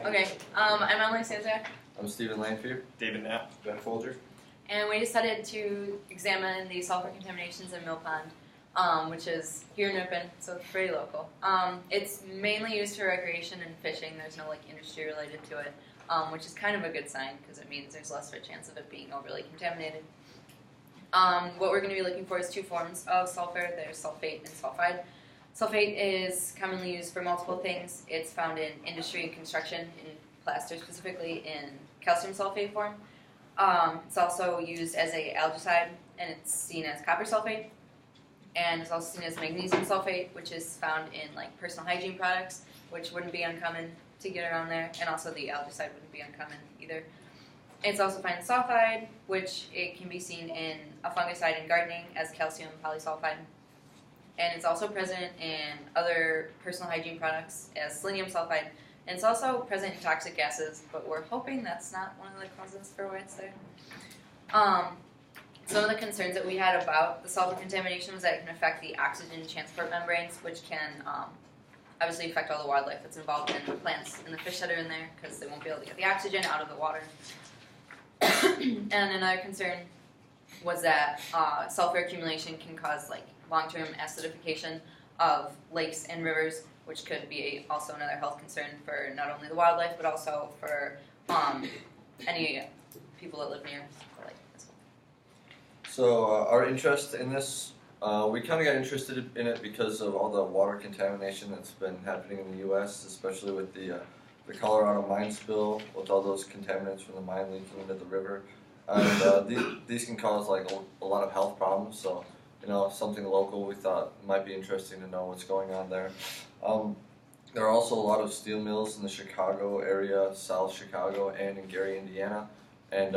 Okay, I'm Stanczak. I'm Stephen Lanphier. David Knapp. Ben Folger. And we decided to examine the sulfur contaminations in Mill Pond, which is here in Ripon, so it's pretty local. It's mainly used for recreation and fishing. There's no industry related to it, which is kind of a good sign because it means there's less of a chance of it being overly contaminated. What we're going to be looking for is two forms of sulfur. There's sulfate and sulfide. Sulfate is commonly used for multiple things. It's found in industry and construction, in plaster specifically, in calcium sulfate form. It's also used as a algicide, and it's seen as copper sulfate. And it's also seen as magnesium sulfate, which is found in personal hygiene products, which wouldn't be uncommon to get around there. And also the algicide wouldn't be uncommon either. It's also found in sulfide, which it can be seen in a fungicide in gardening as calcium polysulfide. And it's also present in other personal hygiene products as selenium sulfide. And it's also present in toxic gases, but we're hoping that's not one of the causes for why it's there. Some of the concerns that we had about the sulfur contamination was that it can affect the oxygen transport membranes, which can obviously affect all the wildlife that's involved in the plants and the fish that are in there, because they won't be able to get the oxygen out of the water. And another concern was that sulfur accumulation can cause long-term acidification of lakes and rivers, which could be also another health concern for not only the wildlife but also for any people that live near the lake. So our interest in this, we kind of got interested in it because of all the water contamination that's been happening in the U.S., especially with the Colorado mine spill, with all those contaminants from the mine leaking into the river. And these can cause a lot of health problems. So something local we thought might be interesting to know what's going on there. There are also a lot of steel mills in the Chicago area, South Chicago, and in Gary, Indiana, and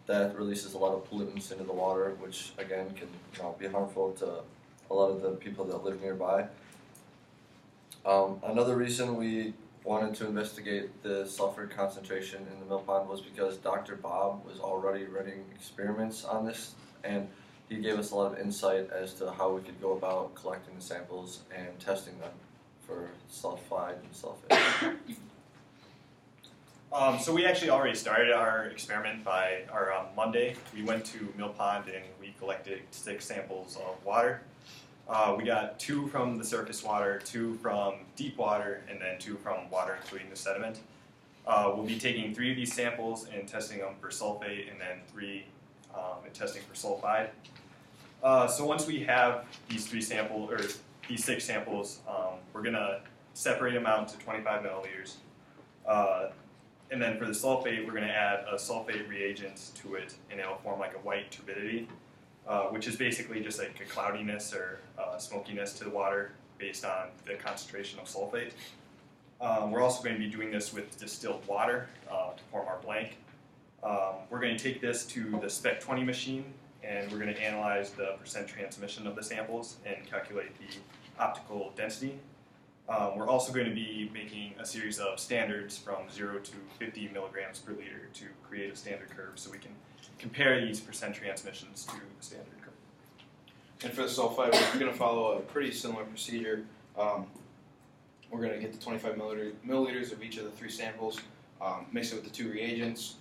that releases a lot of pollutants into the water, which again can be harmful to a lot of the people that live nearby. Another reason we wanted to investigate the sulfur concentration in the Mill Pond was because Dr. Bob was already running experiments on this, and he gave us a lot of insight as to how we could go about collecting the samples and testing them for sulfide and sulfate. So we actually already started our experiment by Monday. We went to Mill Pond and we collected 6 samples of water. We got 2 from the surface water, 2 from deep water, and then 2 from water including the sediment. We'll be taking 3 of these samples and testing them for sulfate, and then 3 and testing for sulfide. So once we have these 6 samples, we're going to separate them out to 25 milliliters. And then for the sulfate, we're going to add a sulfate reagent to it, and it'll form a white turbidity, which is basically just a cloudiness or smokiness to the water based on the concentration of sulfate. We're also going to be doing this with distilled water to form our blank. We're going to take this to the Spec 20 machine, and we're going to analyze the percent transmission of the samples and calculate the optical density. We're also going to be making a series of standards from 0 to 50 milligrams per liter to create a standard curve so we can compare these percent transmissions to the standard curve. And for the sulfide, we're going to follow a pretty similar procedure. We're going to get the 25 milliliters of each of the 3 samples, mix it with the 2 reagents,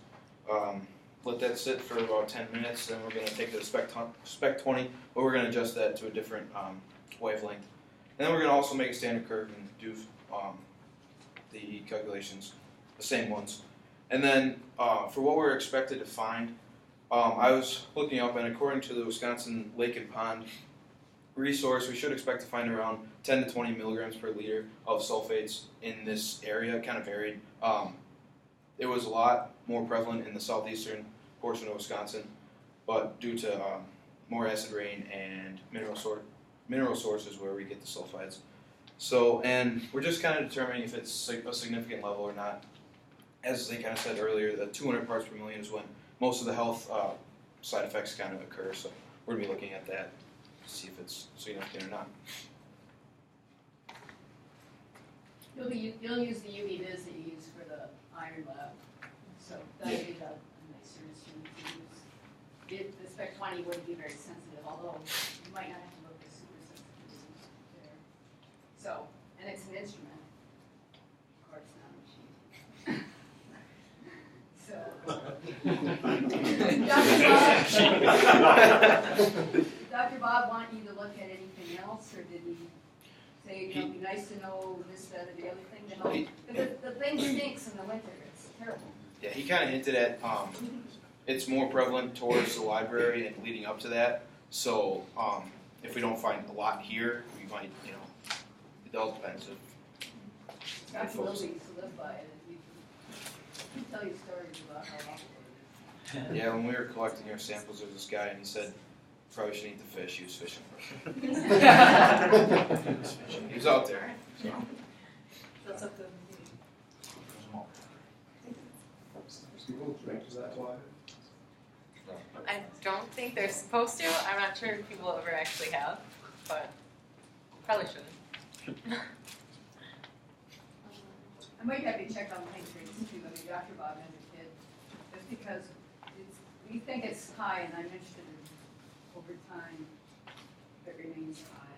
let that sit for about 10 minutes, then we're going to take it to the Spec 20, but we're going to adjust that to a different wavelength. And then we're going to also make a standard curve and do the calculations, the same ones. And then for what we're expected to find, I was looking up, and according to the Wisconsin Lake and Pond resource, we should expect to find around 10 to 20 milligrams per liter of sulfates in this area. It kind of varied. It was a lot more prevalent in the southeastern portion of Wisconsin, but due to more acid rain and mineral sources where we get the sulfides. So, and we're just kind of determining if it's a significant level or not. As they kind of said earlier, the 200 parts per million is when most of the health side effects kind of occur. So we're going to be looking at that to see if it's significant or not. You'll use the UV vis that you use for the iron lab. So that'll be a nicer instrument to use. The Spec 20 wouldn't be very sensitive, although you might not have to look at super sensitivity there. So, and it's an instrument. Of course, not a machine. Dr. Bob want you to look at anything else, or did he say, you know, it'd be nice to know this, that, or the other thing to help? Because the thing stinks in the winter, it's terrible. Yeah, he kind of hinted at it's more prevalent towards the library and leading up to that. So if we don't find a lot here, we might, you know, it all depends. Dr. Wilby used to live by it, and he'd tell you stories about how awful it is. Yeah, when we were collecting our samples, there was this guy, and he said, probably shouldn't eat the fish. He was fishing. He was out there. So. That's up to Is that why? I don't think they're supposed to. I'm not sure if people ever actually have, but probably shouldn't. I might have to check on the rates too. I mean, Dr. Bob has a kid, just because we think it's high, and I'm interested in over time if it remains high.